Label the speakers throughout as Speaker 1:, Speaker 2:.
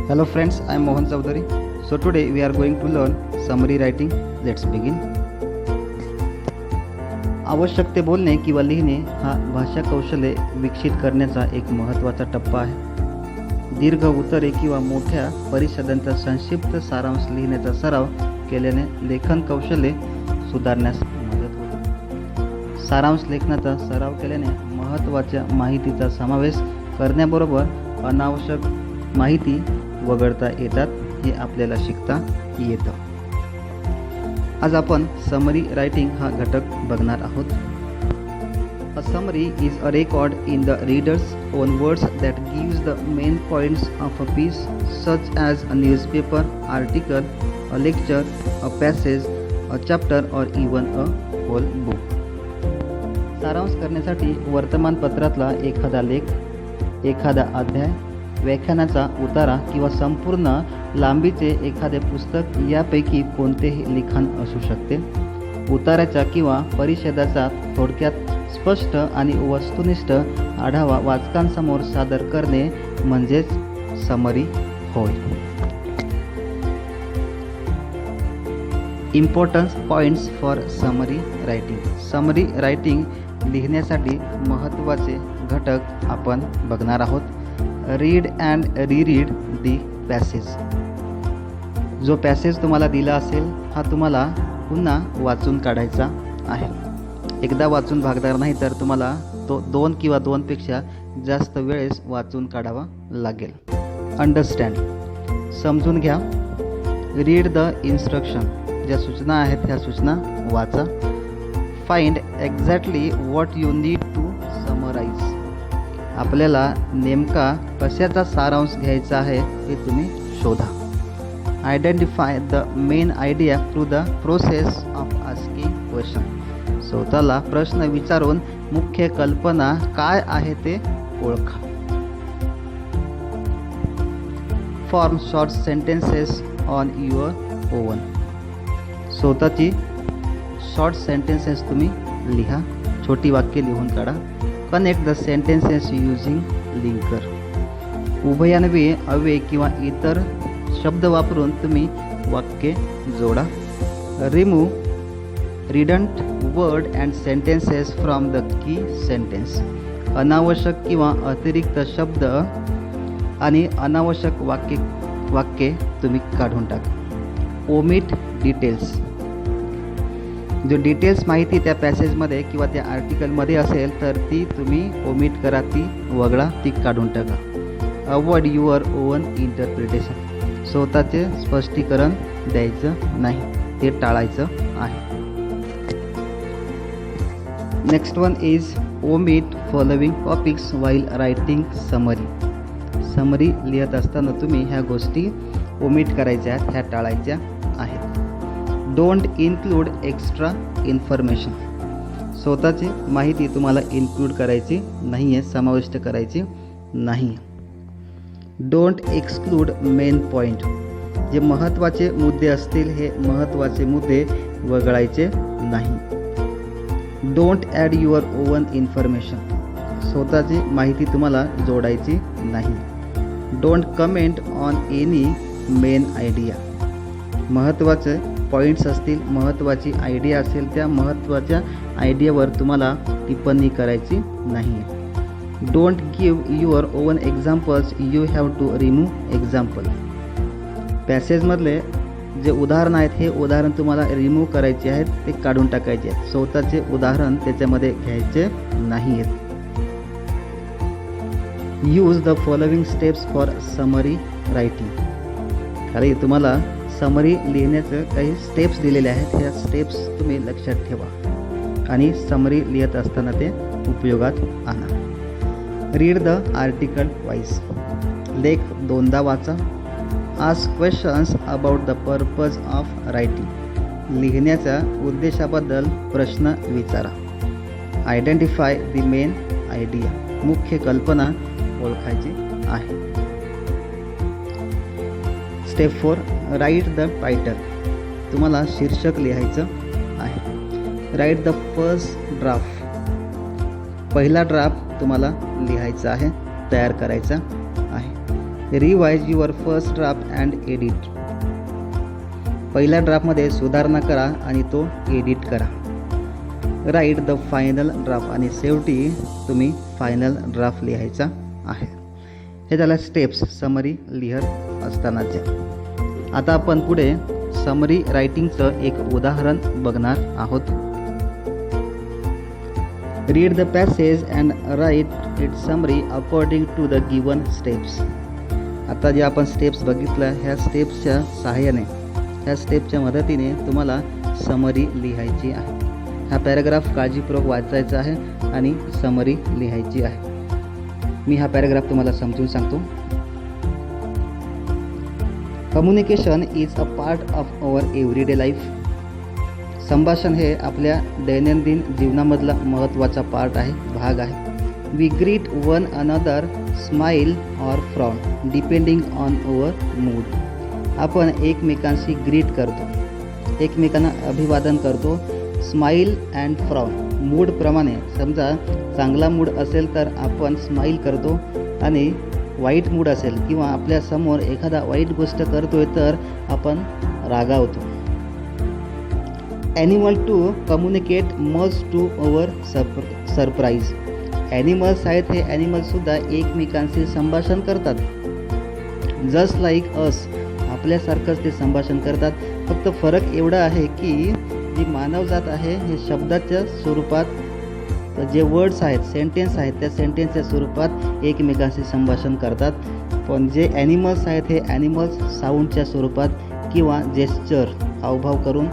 Speaker 1: Hello friends, I am Mohan Chaudhary. So today we are going to learn summary writing. Let's begin. आवश्यक ते बोलणे किंवा लिहिणे हा भाषा कौशल्य विकसित करण्याचा एक महत्त्वाचा टप्पा आहे. दीर्घ उत्तरे किंवा मोठ्या परिषदांचा संक्षिप्त सारांश लिहिण्याचा सराव केल्याने लेखन कौशल्य सुधारण्यास मदत होते. सारांश लेखनाचा सराव केल्याने महत्त्वाच्या माहितीचा समावेश करण्याबरोबर अनावश्यक माहिती वगळता येतात हे आपल्याला शिकता येतं. आज आपण समरी रायटिंग हा घटक बघणार आहोत. A summary is a record in the reader's own words that gives the main points of a piece, such as a newspaper article, a lecture, a passage, a chapter, or even a whole book. सारांश करण्यासाठी वर्तमानपत्रातला एखादा लेख, एखादा अध्याय, व्याख्यानाचा उतारा किंवा संपूर्ण लांबीचे एखादे पुस्तक यापैकी कोणतेही लिखाण असू शकते. उताराचा किंवा परिषदाचा थोडक्यात स्पष्ट आणि वस्तुनिष्ठ आढावा वाचकांसमोर सादर करणे म्हणजेच समरी होय. Importance points for summary writing. Summary writing लिहिण्यासाठी महत्त्वाचे घटक आपण बघणार आहोत. Read and reread the passage. जो पॅसेज तुम्हाला दिला असेल हा तुम्हाला पुन्हा वाचून काढायचा आहे. एकदा वाचून भागणार नाही तर तुम्हाला तो 2 किंवा 2पेक्षा जास्त वेळेस वाचून काढावा लागेल. अंडरस्टँड. समजून घ्या. Read the instruction. ज्या सूचना आहेत ह्या सूचना वाचा. Find exactly what you need to summarise. आपल्याला नेमका कशाचा सारांश घ्यायचा आहे हे तुम्ही शोधा. Identify the main idea through the process of asking question. स्वतःला प्रश्न विचारून मुख्य कल्पना काय आहे ते ओळखा. Form short sentences on your own. स्वतःची शॉर्ट सेंटेन्सेस तुम्ही लिहा. छोटी वाक्य लिहून काढा. Connect the sentences using linker. उभयान्वयी अव्यय किंवा इतर शब्द वापरून तुम्ही वाक्य जोडा. Remove redundant word and sentences from the key sentence. अनावश्यक किंवा अतिरिक्त शब्द आणि अनावश्यक वाक्य तुम्ही काढून टाका. Omit details. जो डिटेल्स माहिती त्या पॅसेजमध्ये किंवा त्या आर्टिकलमध्ये असेल तर ती तुम्ही ओमिट करा, ती वगळा, ती काढून टाका. Avoid your on interpretation. स्वतःचे स्पष्टीकरण द्यायचं नाही, ते टाळायचं आहे. Next one is omit following topics while writing summary. Summary लिहित असताना तुम्ही ह्या गोष्टी ओमिट करायच्या आहेत, ह्या टाळायच्या आहेत. Don't include extra information. स्वतःची माहिती तुम्हाला इन्क्लूड करायची नाही आहे, समाविष्ट करायची नाही. Don't exclude main point. जे महत्त्वाचे मुद्दे असतील हे महत्त्वाचे मुद्दे वगळायचे नाही. Don't add your own information. स्वतःची माहिती तुम्हाला जोडायची नाही. Don't comment on any main idea. महत्त्वाचे पॉईंट्स असतील, महत्त्वाची आयडिया असेल, त्या महत्त्वाच्या आयडियावर तुम्हाला टिप्पणी करायची नाही. Don't give your own examples. You have to remove example. पॅसेजमधले जे उदाहरण आहेत हे उदाहरण तुम्हाला रिमूव्ह करायचे आहेत, ते काढून टाकायचे आहेत. स्वतःचे उदाहरण त्याच्यामध्ये घ्यायचे नाही आहेत. Use the following steps for summary writing. खाली तुम्हाला समरी लिहिण्याचं काही स्टेप्स दिलेले आहेत. ह्या स्टेप्स तुम्ही लक्षात ठेवा आणि समरी लिहित असताना ते उपयोगात आणा. Read the article wise. लेख 2दा वाचा. Ask questions about the purpose of writing. लिहिण्याच्या उद्देशाबद्दल प्रश्न विचारा. Identify the main idea. मुख्य कल्पना ओळखायची आहे. Step 4 write the title. तुम्हाला शीर्षक लिहायचं आहे. Write the first draft. पहिला ड्राफ्ट तुम्हाला लिहायचा आहे, तयार करायचा आहे. Revise your first draft and edit. पहिल्या ड्राफ्टमध्ये सुधारणा करा आणि तो एडिट करा. राईट द फायनल ड्राफ्ट आणि शेवटी तुम्ही फायनल ड्राफ्ट लिहायचा आहे. हे झालं स्टेप्स समरी लिहत असतानाचे. आता आपण पुढे समरी रायटिंगचं एक उदाहरण बघणार आहोत. Read the passage and write it summary according to the given steps. आता जे आपण स्टेप्स बघितलं ह्या स्टेप्सच्या सहाय्याने ह्या स्टेपच्या मदतीने तुम्हाला समरी लिहायची आहे. हा पॅराग्राफ काळजीपूर्वक वाचायचा आहे आणि समरी लिहायची आहे. मी हा पॅराग्राफ तुम्हाला समजून सांगतो. Communication is a part of our everyday life. संभाषण हे आपल्या दैनंदिन जीवनामधला महत्त्वाचा पार्ट आहे, भाग आहे. We greet one another, smile or frown depending on our mood. आपण एकमेकांशी ग्रीट करतो, एकमेकांना अभिवादन करतो, स्माइल अँड फ्रॉन मूडप्रमाणे. समजा चांगला मूड असेल तर आपण स्माइल करतो आणि वाईट मूड असेल किंवा आपल्यासमोर एखादा वाईट गोष्ट करतोय तर आपण रागावतो. Animal to communicate must to our surprise. Animals आहेत, हे ॲनिमल्ससुद्धा एकमेकांशी संभाषण करतात. जस्ट लाईक अस, आपल्यासारखंच ते संभाषण करतात. फक्त फरक एवढा आहे की जी मानवजात आहे हे शब्दाच्या स्वरूपात जे वर्ड्स आहेत, सेंटेन्स आहेत, त्या सेंटेन्सच्या स्वरूपात एकमेकांशी संभाषण करतात. पण जे ॲनिमल्स आहेत हे ॲनिमल्स साऊंडच्या स्वरूपात किंवा जेस्चर, हावभाव करून,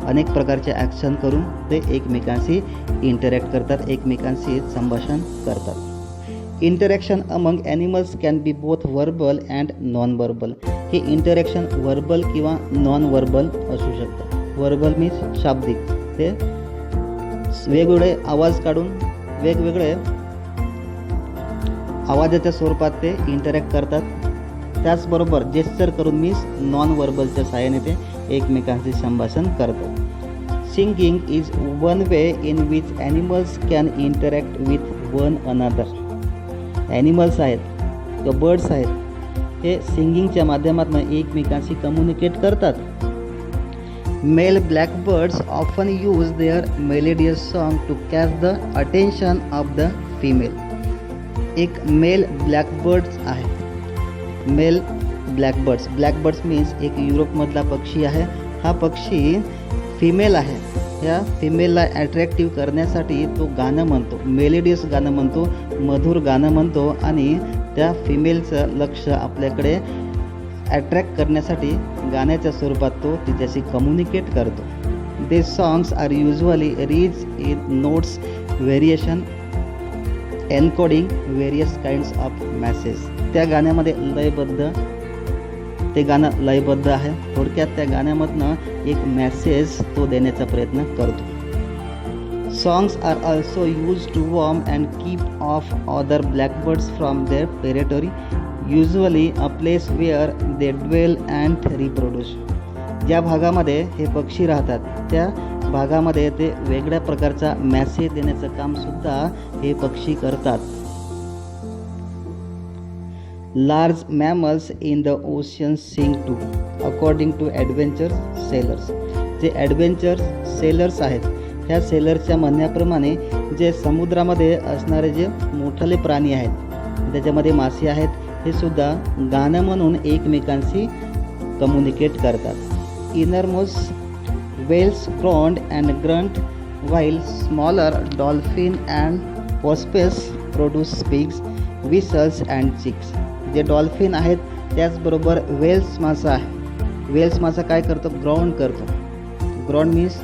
Speaker 1: अनेक प्रकारचे ॲक्शन करून ते एकमेकांशी इंटरॅक्ट करतात, एकमेकांशी संभाषण करतात. Interaction among animals can be both verbal and non verbal. हे इंटरॅक्शन वर्बल किंवा नॉन वर्बल असू शकतं. वर्बल मीन्स शाब्दिक, ते वेगवेगळे आवाज काढून वेगवेगळे आवाजाच्या स्वरूपात ते इंटरॅक्ट करतात. त्याचबरोबर जेस्चर करून मीन्स नॉन वर्बलच्या सहाय्याने ते एकमेकांशी संभाषण करतात. Singing is one way in which animals can interact with one another. Animals आहेत किंवा बर्ड्स आहेत, हे सिंगिंगच्या माध्यमातून एकमेकांशी कम्युनिकेट करतात. Male blackbirds often use their melodious song to catch the attention of the female. एक मेल ब्लॅकबर्ड्स आहे. Male blackbirds, blackbirds means एक युरोपमधला पक्षी आहे. हा पक्षी फिमेल आहे. ह्या फिमेलला ॲट्रॅक्टिव्ह करण्यासाठी तो गाणं म्हणतो, मेलेडियस गाणं म्हणतो, मधुर गाणं म्हणतो आणि त्या फिमेलचं लक्ष आपल्याकडे ॲट्रॅक्ट करण्यासाठी गाण्याच्या स्वरूपात तो तिच्याशी कम्युनिकेट करतो. They songs are usually rich in notes variation encoding various kinds of message. त्या गाण्यामध्ये लयबद्ध, ते गाणं लयबद्ध आहे. थोडक्यात त्या गाण्यामधनं एक मॅसेज तो देण्याचा प्रयत्न करतो. Songs are also used to warn and keep off other blackbirds from their territory, usually a place where they dwell and reproduce. ज्या भागामध्ये हे पक्षी राहतात त्या भागामध्ये ते वेगळ्या प्रकारचा मॅसेज देण्याचं काम सुद्धा हे पक्षी करतात. Large mammals in the ocean sing too, according to adventure sailors. जे ॲडव्हेंचर सेलर्स आहेत ह्या सेलर्सच्या म्हणण्याप्रमाणे जे समुद्रामध्ये असणारे जे मोठाले प्राणी आहेत, त्याच्यामध्ये मासे आहेत, हे सुद्धा गाणं म्हणून एकमेकांशी कम्युनिकेट करतात. Innermost whales groan and grunt while smaller dolphin and porpoise produce speaks, whistles and chicks. जे डॉल्फिन आहेत त्याचबरोबर व्हेल्स मासा आहे. व्हेल्स मासा काय करतो? ग्राउंड करतो. ग्राउंड मीन्स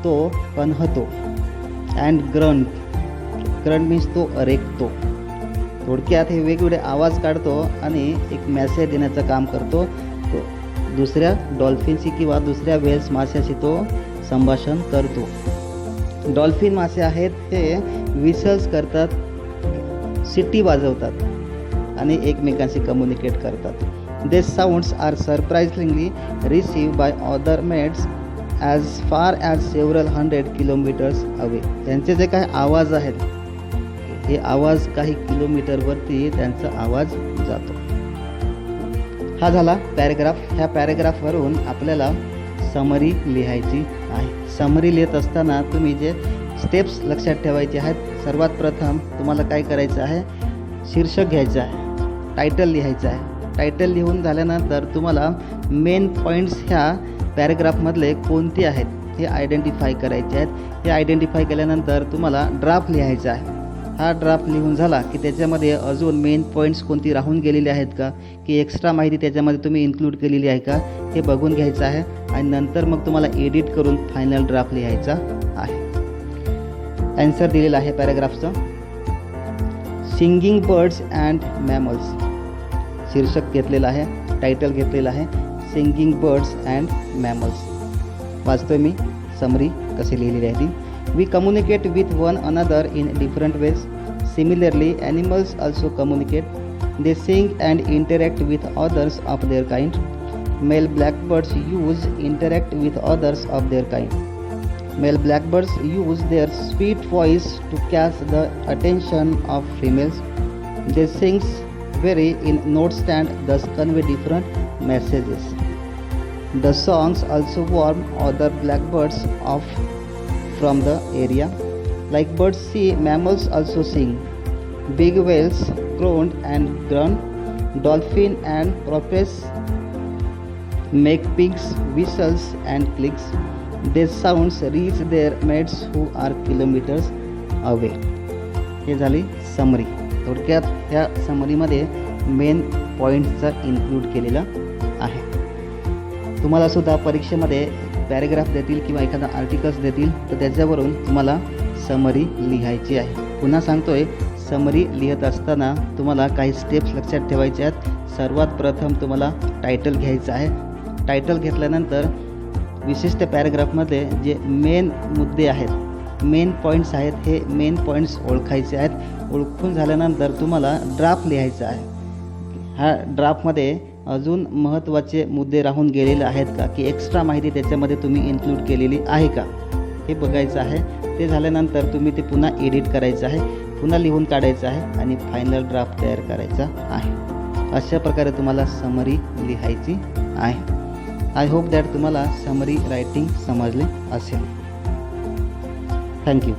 Speaker 1: तो कणहतो अँड ग्रंट मीन्स तो रेखतो. थोडक्यात हे वेगवेगळे आवाज काढतो आणि एक मॅसेज देण्याचं काम करतो. तो दुसऱ्या डॉल्फिनशी किंवा दुसऱ्या व्हेल्स माशाशी तो संभाषण करतो. डॉल्फिन मासे आहेत ते विसल्स करतात, सिटी वाजवतात आणि एकमेकांशी कम्युनिकेट करतात. These sounds are surprisingly received by other mates as far as several hundred kilometers away. त्यांचे जे काही आवाज आहेत हे आवाज काही किलोमीटरवरती त्यांचा आवाज जातो. हा झाला पॅरेग्राफ. ह्या पॅरेग्राफवरून आपल्याला समरी लिहायची आहे. समरी लिहित असताना तुम्ही जे स्टेप्स लक्षात ठेवायचे आहेत, सर्वात प्रथम तुम्हाला काय करायचं आहे, शीर्षक घ्यायचं आहे, टायटल लिहायचं आहे. टायटल लिहून झाल्यानंतर तुम्हाला मेन पॉईंट्स ह्या पॅरेग्राफमधले कोणते आहेत हे आयडेंटिफाय करायचे आहेत. हे आयडेंटिफाय केल्यानंतर तुम्हाला ड्राफ्ट लिहायचा आहे. हा ड्राफ्ट लिहून झाला की त्याच्यामध्ये अजून मेन पॉईंट्स कोणती राहून गेलेली आहेत का, की एक्स्ट्रा माहिती त्याच्यामध्ये तुम्ही इन्क्लूड केलेली आहे का, हे बघून घ्यायचं आहे. आणि नंतर मग तुम्हाला एडिट करून फायनल ड्राफ्ट लिहायचा आहे. ॲन्सर दिलेला आहे पॅरेग्राफचं. Singing birds and mammals. शीर्षक घेतलेलं आहे, टायटल घेतलेलं आहे सिंगिंग बर्ड्स अँड मॅमल्स. वाचतोय मी समरी कशी लिहिलेली आहे ती. We communicate with one another in different ways. Similarly, animals also communicate. They sing and interact with others of their kind. Male blackbirds interact with others of their kind. Male blackbirds use their sweet voice to catch the attention of females. Their sings vary in notes and thus convey different messages. The songs also warn other blackbirds off from the area. Like birds see, mammals also sing. Big whales groan and grunt. Dolphin and porpoise make pigs whistles and clicks. These sounds reach their mates who are kilometers away. हे झाली summary. थोडक्यात ह्या समरीमध्ये main पॉईंट्सचा include केलेला आहे. तुम्हाला सुद्धा परीक्षेमध्ये paragraph देतील किंवा एखादा आर्टिकल्स देतील तर त्याच्यावरून तुम्हाला समरी लिहायची आहे. पुन्हा सांगतोय, समरी लिहित असताना तुम्हाला काही स्टेप्स लक्षात ठेवायचे आहेत. सर्वात प्रथम तुम्हाला टायटल घ्यायचं आहे. टायटल घेतल्यानंतर विशिष्ट पॅरेग्राफमध्ये जे मेन मुद्दे आहेत, मेन पॉईंट्स आहेत, हे मेन पॉईंट्स ओळखायचे आहेत. ओळखून झाल्यानंतर तुम्हाला ड्राफ्ट लिहायचा आहे. ह्या ड्राफ्टमध्ये अजून महत्त्वाचे मुद्दे राहून गेलेले आहेत का, की एक्स्ट्रा माहिती त्याच्यामध्ये तुम्ही इन्क्लूड केलेली आहे का, हे बघायचं आहे. ते झाल्यानंतर तुम्ही ते पुन्हा एडिट करायचं आहे, पुन्हा लिहून काढायचं आहे आणि फायनल ड्राफ्ट तयार करायचा आहे. अशा प्रकारे तुम्हाला समरी लिहायची आहे. आय होप दॅट तुम्हाला समरी रायटिंग समजले असेल. थँक्यू.